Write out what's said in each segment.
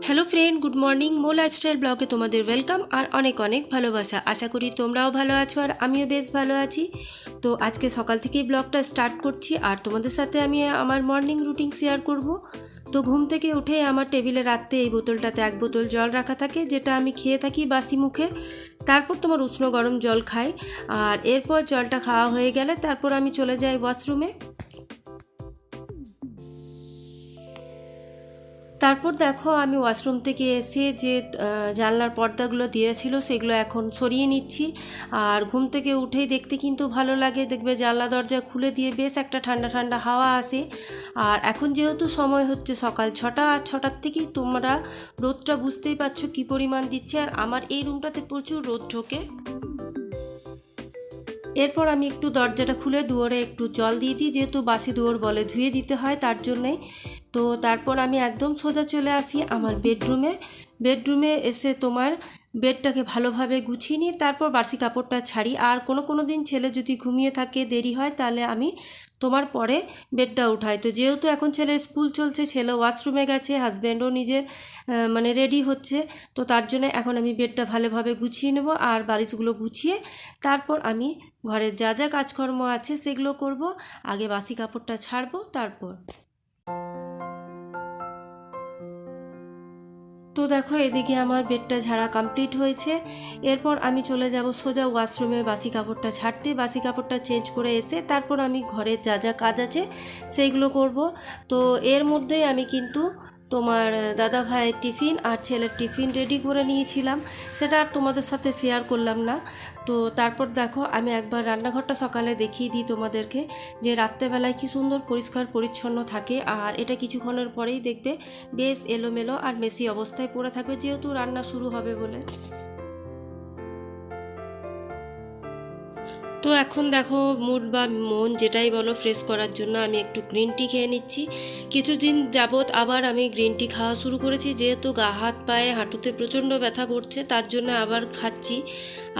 Hello friend, good morning. Mo lifestyle ব্লগে তোমাদের welcome আর অনেক অনেক ভালোবাসা। আশা করি তোমরাও ভালো আছো আর আমিও বেশ ভালো আছি। তো আজকে সকাল থেকেই ব্লগটা স্টার্ট করছি আর তোমাদের সাথে আমি আমার মর্নিং রুটিন শেয়ার করব। তো ঘুম থেকে উঠে আমার টেবিলে রাখতে এই বোতলটাতে 1 বোতল জল রাখা থাকে, যেটা আমি খেয়ে থাকি বাসি মুখে। তারপর তোমার উষ্ণ গরম জল খাই আর এরপর জলটা খাওয়া হয়ে গেলে তারপর আমি চলে যাই ওয়াশরুমে। তারপর দেখো আমি ওয়াশরুম থেকে এসে যে জানলার পর্দাগুলো দিয়েছিল সেগুলো এখন সরিয়ে নিচ্ছি। আর ঘুম থেকে উঠেই দেখতে কিন্তু ভালো লাগে, দেখবে জানলা দরজা খুলে দিয়ে বেশ একটা ঠান্ডা ঠান্ডা হাওয়া আসে। আর এখন যেহেতু সময় হচ্ছে সকাল 6টা, আর 6টার থেকেই তোমরা রোদটা বুঝতেই পারছো কী পরিমাণ দিচ্ছে। আর আমার এই রুমটাতে প্রচুর রোদ ঢোকে। এরপর আমি একটু দরজাটা খুলে দুয়ারে একটু জল দিয়ে দিই, যেহেতু বাসি দুয়ার বলে ধুয়ে দিতে হয়, তার জন্যে। তো তারপর আমি একদম সোজা চলে আসি আমার বেডরুমে এসে তোমার বেডটাকে ভালোভাবে গুছিয়ে নিই, তারপর বাসি কাপড়টা ছাড়ি। আর কোনো দিন ছেলে যদি ঘুমিয়ে থাকে, দেরি হয়, তাহলে আমি তোমার পরে বেডটা উঠাই। তো যেহেতু এখন ছেলের স্কুল চলছে, ছেলে ওয়াশরুমে গেছে, হাজব্যান্ডও নিজের রেডি হচ্ছে, তো তার জন্য এখন আমি বেডটা ভালোভাবে গুছিয়ে নেব। আর বালিশগুলো গুছিয়ে তারপর আমি ঘরের যা যা কাজকর্ম আছে সেগুলো করব। আগে বাসি কাপড়টা ছাড়বো তারপর। তো দেখো এদিকে আমার বেডটা ঝাড়া কমপ্লিট হয়েছে। এরপর আমি চলে যাব সোজা ওয়াশরুমে বাসি কাপড়টা ছাড়তে। বাসি কাপড়টা চেঞ্জ করে এসে তারপর আমি ঘরের যা যা কাজ আছে সেইগুলো করব। তো এর মধ্যেই আমি কিন্তু তোমার দাদা ভাইয়ের টিফিন আর ছেলের টিফিন রেডি করে নিয়েছিলাম, সেটা আর তোমাদের সাথে শেয়ার করলাম না। তো তারপর দেখো আমি একবার রান্নাঘরটা সকালে দেখিয়ে দিই তোমাদেরকে, যে রাত্রেবেলায় কি সুন্দর পরিষ্কার পরিচ্ছন্ন থাকে। আর এটা কিছুক্ষণের পরেই দেখবে বেশ এলোমেলো আর মেসি অবস্থায় পড়ে থাকবে, যেহেতু রান্না শুরু হবে বলে। তো এখন দেখো মুড বা মন যেটাই বলো, ফ্রেশ করার জন্য আমি একটু গ্রিন টি খেয়ে নিচ্ছি। কিছুদিন যাবৎ আবার আমি গ্রিন টি খাওয়া শুরু করেছি, যেহেতু গা হাত পায়ে হাঁটুতে প্রচণ্ড ব্যথা করছে, তার জন্য আবার খাচ্ছি।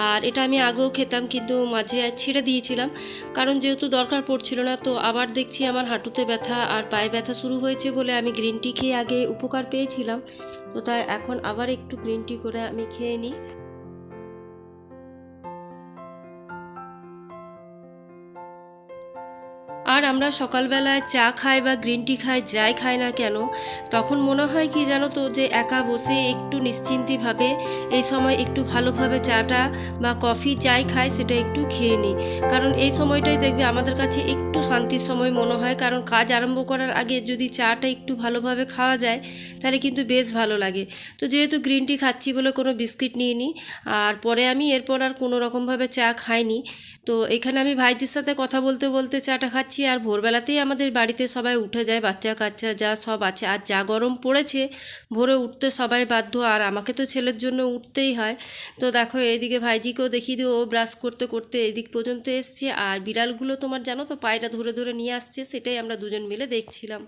আর এটা আমি আগেও খেতাম, কিন্তু মাঝে ছেড়ে দিয়েছিলাম, কারণ যেহেতু দরকার পড়ছিল না। তো আবার দেখছি আমার হাঁটুতে ব্যথা আর পায়ে ব্যথা শুরু হয়েছে বলে আমি গ্রিন টি খেয়ে আগে উপকার পেয়েছিলাম, তো তাই এখন আবার একটু গ্রিন টি করে আমি খেয়ে নিই। আর আমরা সকালবেলায় চা খাই বা গ্রিন টি খাই, যাই খাই না কেন, তখন মনে হয় কি জানো তো, যে একা বসে একটু নিশ্চিন্তিভাবে এই সময় একটু ভালোভাবে চাটা বা কফি যাই খাই সেটা একটু খেয়ে নিই। কারণ এই সময়টাই দেখবে আমাদের কাছে একটু শান্তির সময় মনে হয়, কারণ কাজ আরম্ভ করার আগে যদি চাটা একটু ভালোভাবে খাওয়া যায় তাহলে কিন্তু বেশ ভালো লাগে। তো যেহেতু গ্রিন টি খাচ্ছি বলে কোনো বিস্কিট নিয়ে নিই, আর পরে আমি এরপর আর কোনো রকমভাবে চা খাইনি। তো এখানে আমি ভাইজির সাথে কথা বলতে বলতে চাটা খাচ্ছি। আর ভোরবেলাতেই আমাদের বাড়িতে সবাই উঠে যায়, বাচ্চা কাচ্চা যা সব আছে। আর যা গরম পড়েছে, ভোরে উঠতে সবাই বাধ্য, আর আমাকে তো ছেলের জন্য উঠতেই হয়। তো দেখো এইদিকে ভাইজিকেও দেখিয়ে দিও, ও ব্রাশ করতে করতে এদিক পর্যন্ত এসছে। আর বিড়ালগুলো তোমার জানো তো পায়রা ধরে ধরে নিয়ে আসছে, সেটাই আমরা দুজন মিলে দেখছিলাম।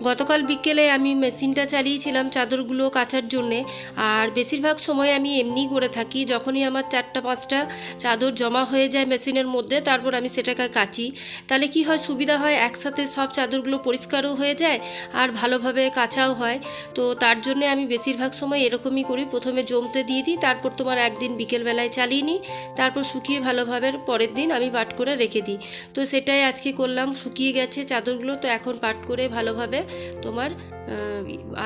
গতকাল বিকেলে আমি মেশিনটা চালিয়েছিলাম চাদরগুলো কাচার জন্যে। আর বেশিরভাগ সময় আমি এমনিই করে থাকি, যখনই আমার 4টা-5টা চাদর জমা হয়ে যায় মেশিনের মধ্যে, তারপর আমি সেটাকে কাচি। তাহলে কি হয়, সুবিধা হয়, একসাথে সব চাদরগুলো পরিষ্কারও হয়ে যায় আর ভালোভাবে কাচাও হয়। তো তার জন্যে আমি বেশিরভাগ সময় এরকমই করি, প্রথমে জমতে দিয়ে দিই, তারপর তোমার একদিন বিকেলবেলায় চালিয়ে নিই, তারপর শুকিয়ে ভালোভাবে পরের দিন আমি পাট করে রেখে দিই। তো সেটাই আজকে করলাম, শুকিয়ে গেছে চাদরগুলো, তো এখন পাট করে ভালোভাবে তোমার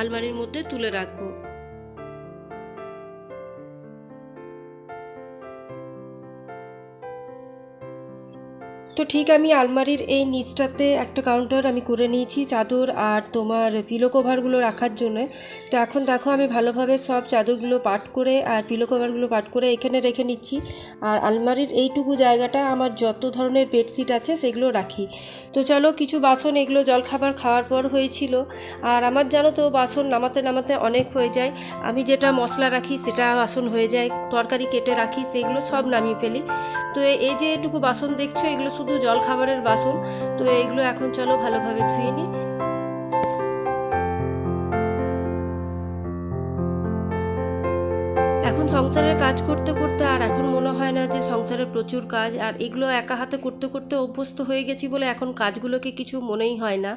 আলমারির মধ্যে তুলে রাখবো। তো ঠিক আমি আলমারির এই নিচটাতে একটা কাউন্টার আমি করে নিয়েছি চাদর আর তোমার পিলো কভারগুলো রাখার জন্য। তো এখন দেখো আমি ভালোভাবে সব চাদরগুলো পাট করে আর পিলো কভারগুলো পাট করে এখানে রেখে নিচ্ছি। আর আলমারির এইটুকু জায়গাটা আমার যত ধরনের বেডশিট আছে সেগুলো রাখি। তো চলো, কিছু বাসন এগুলো জলখাবার খাওয়ার পর হয়েছিল। আর আমার জানো তো বাসন নামাতে নামাতে অনেক হয়ে যায়, আমি যেটা মশলা রাখি সেটা বাসন হয়ে যায়, তরকারি কেটে রাখি সেগুলো সব নামিয়ে ফেলি। তো এই যে এটুকু বাসন দেখছো, এগুলো শুধু জল খাবারের বাসন। তো এইগুলো এখন চলো ভালোভাবে ধুয়ে নিই। এখন এখন সংসারের কাজ করতে করতে আর এখন মনে হয় না যে সংসারে প্রচুর কাজ, আর এগুলো একা হাতে করতে করতে অভ্যস্ত হয়ে গেছি বলে এখন কাজগুলোকে কিছু মনেই হয় না।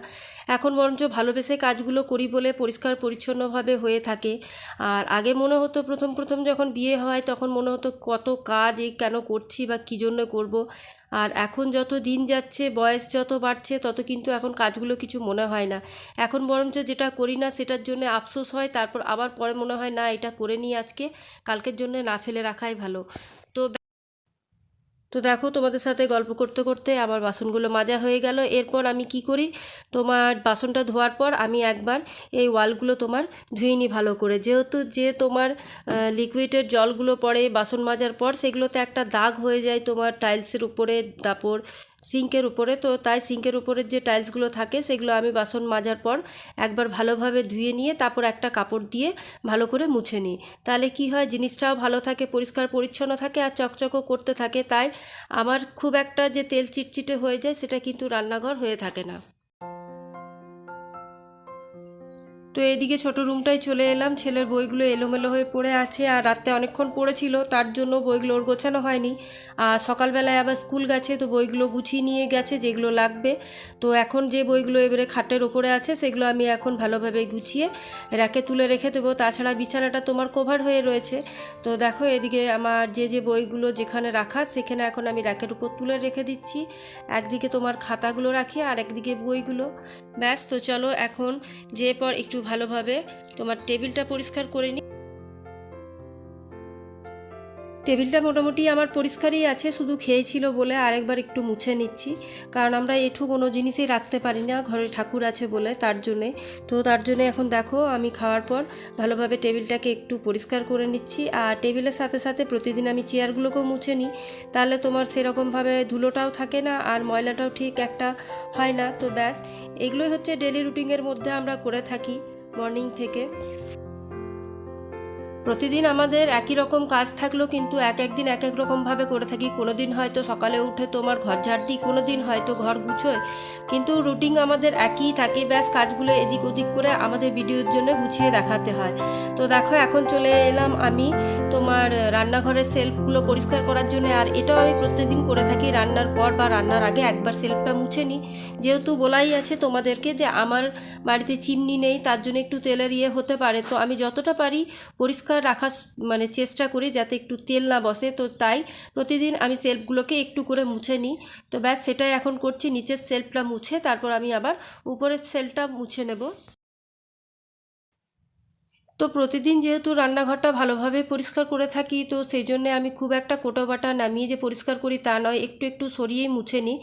এখন বরঞ্চ ভালোবেসে কাজগুলো করি বলে পরিষ্কার পরিচ্ছন্নভাবে হয়ে থাকে। আর আগে মনে হতো প্রথম প্রথম যখন বিয়ে হয় তখন মনে হতো কত কাজ এই কেন করছি বা কী জন্য করব। আর এখন যত দিন যাচ্ছে, বয়স যত বাড়ছে, তত কিন্তু এখন কাজগুলো কিছু মনে হয় না। এখন বরঞ্চ যেটা করি না সেটার জন্য আফসোস হয়, তারপর আবার পরে মনে হয় না এটা করে নিই আজকে, কালকের জন্য না ফেলে রাখাই ভালো। তো তো দেখো, তোমাদের সাথে গল্প করতে করতে আমার বাসনগুলো মাজা হয়ে গেল। এরপর আমি কি করি, তোমার বাসনটা ধোয়ার পর আমি একবার এই ওয়ালগুলো তোমার ধুয়ে নিই ভালো করে, যেহেতু যে তোমার লিকুইডের জলগুলো পড়ে বাসন মাজার পর সেগুলোতে একটা দাগ হয়ে যায় তোমার টাইলসের উপরে, তারপর সিঙ্কের উপরে। তো তাই সিঙ্কের উপরের যে টাইলসগুলো থাকে সেগুলো আমি বাসন মাজার পর একবার ভালোভাবে ধুয়ে নিয়ে তারপর একটা কাপড় দিয়ে ভালো করে মুছে নিই। তাহলে কি হয়, জিনিসটাও ভালো থাকে, পরিষ্কার পরিচ্ছন্ন থাকে আর চকচকও করতে থাকে। তাই আমার খুব একটা যে তেল চিটচিটে হয়ে যায় সেটা কিন্তু রান্নাঘর হয়ে থাকে না। তো এদিকে ছোট রুমটায় চলে এলাম, ছেলের বইগুলো এলোমেলো হয়ে পড়ে আছে আর রাতে অনেকক্ষণ পড়েছিল তার জন্য বইগুলো ওর গোছানো হয়নি। আর সকালবেলায় আবার স্কুল গেছে, তো বইগুলো গুছিয়ে নিয়ে গেছে যেগুলো লাগবে। তো এখন যে বইগুলো এবারে খাটের ওপরে আছে সেগুলো আমি এখন ভালোভাবে গুছিয়ে র্যাকে তুলে রেখে দেবো। তাছাড়া বিছানাটা তোমার কভার হয়ে রয়েছে। তো দেখো, এদিকে আমার যে বইগুলো যেখানে রাখা সেখানে এখন আমি র্যাকের উপর তুলে রেখে দিচ্ছি। একদিকে তোমার খাতাগুলো রাখি আর একদিকে বইগুলো। ব্যাস, তো চলো এখন যে পর একটু ভালোভাবে তোমার টেবিলটা পরিষ্কার করে নিই। টেবিলটা মোটামুটি আমার পরিষ্কারই আছে, শুধু খেয়েছিল বলে আরেকবার একটু মুছে নিচ্ছি, কারণ আমরা এঠু কোনো জিনিসই রাখতে পারি না, ঘরে ঠাকুর আছে বলে তার জন্যে। তো তার জন্যে এখন দেখো আমি খাওয়ার পর ভালোভাবে টেবিলটাকে একটু পরিষ্কার করে নিচ্ছি। আর টেবিলের সাথে সাথে প্রতিদিন আমি চেয়ারগুলোকেও মুছে নিই, তাহলে তোমার সেরকমভাবে ধুলোটাও থাকে না আর ময়লাটাও ঠিক একটা হয় না। তো ব্যাস, এগুলোই হচ্ছে ডেলি রুটিনের মধ্যে আমরা করে থাকি মর্নিং থেকে। প্রতিদিন আমাদের একই রকম কাজ থাকলেও কিন্তু এক এক দিন এক এক রকমভাবে করে থাকি। কোনো দিন হয়তো সকালে উঠে তোমার ঘর ঝাড় দিই, কোনো দিন হয়তো ঘর গুছোই, কিন্তু রুটিন আমাদের একই থাকে। ব্যাস, কাজগুলো এদিক ওদিক করে আমাদের ভিডিওর জন্য গুছিয়ে দেখাতে হয়। তো দেখো, এখন চলে এলাম আমি তোমার রান্নাঘরের সেলফগুলো পরিষ্কার করার জন্য। আর এটাও আমি প্রত্যেকদিন করে থাকি, রান্নার পর বা রান্নার আগে একবার সেলফটা মুছে নিই। যেহেতু বলাই আছে তোমাদেরকে যে আমার বাড়িতে চিমনি নেই, তার জন্য একটু তেলের হতে পারে, তো আমি যতটা পারি পরিষ্কার রাখার মানে চেষ্টা করি যাতে একটু তেল না বসে। তো তাই প্রতিদিন আমি সেলফগুলোকে একটু করে মুছে নিই। তো ব্যাস, সেটাই এখন করছি, নিচের সেলফটা মুছে তারপর আমি আবার উপরের সেলফটা মুছে নেব। তো প্রতিদিন যেহেতু রান্নাঘরটা ভালোভাবে পরিষ্কার করে থাকি, তো সেই জন্যে আমি খুব একটা কোটোবাটা নামিয়ে যে পরিষ্কার করি তা নয়, একটু একটু সরিয়েই মুছে নিই।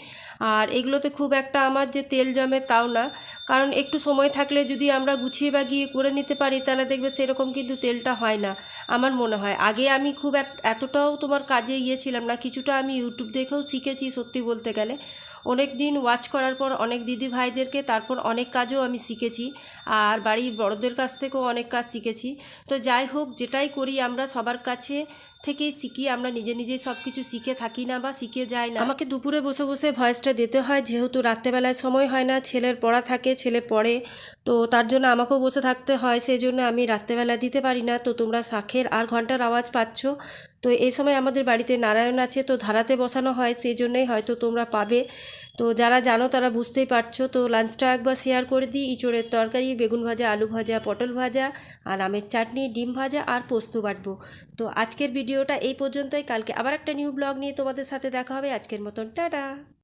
আর এগুলোতে খুব একটা আমার যে তেল জমে তাও না, কারণ একটু সময় থাকলে যদি আমরা গুছিয়ে বাগিয়ে করে নিতে পারি তাহলে দেখবে সেরকম কিন্তু তেলটা হয় না আমার মনে হয়। আগে আমি খুব এতটাও তোমার কাজে ছিলাম না, কিছুটা আমি ইউটিউব দেখেও শিখেছি সত্যি বলতে গেলে। অনেক দিন ওয়াচ করার পর অনেক দিদি ভাইদেরকে, তারপর অনেক কাজও আমি শিখেছি, আর বাড়ির বড়দের কাছ থেকেও অনেক কাজ শিখেছি। তো যাই হোক, যেটাই করি আমরা সবার কাছে থেকেই শিখি, আমরা নিজে নিজেই সব কিছু শিখে থাকি না বা শিখে যাই না। আমাকে দুপুরে বসে বসে ভয়েসটা দিতে হয়, যেহেতু রাত্রেবেলায় সময় হয় না, ছেলের পড়া থাকে, ছেলে পড়ে, তো তার জন্য আমাকেও বসে থাকতে হয়, সেই জন্য আমি রাত্রেবেলা দিতে পারি না। তো তোমরা শাঁখের আর ঘন্টার আওয়াজ পাচ্ছ। তো এই সময় আমাদের বাড়িতে নারায়ণ আছে, তো ধারাতে বসানো হয়, সেই জন্যই হয়তো তোমরা পাবে। তো যারা জানো তারা বুঝতেই পারছো। তো লাঞ্চটা একবার শেয়ার করে দিই, ইঁচড়ের তরকারি, বেগুন ভাজা, আলু ভাজা, পটল ভাজা আর আমের চাটনি, ডিম ভাজা আর পোস্ত বাটবো। তো আজকের ভিডিওটা এই পর্যন্তই, কালকে আবার একটা নিউ ব্লগ নিয়ে তোমাদের সাথে দেখা হবে। আজকের মতন টাটা।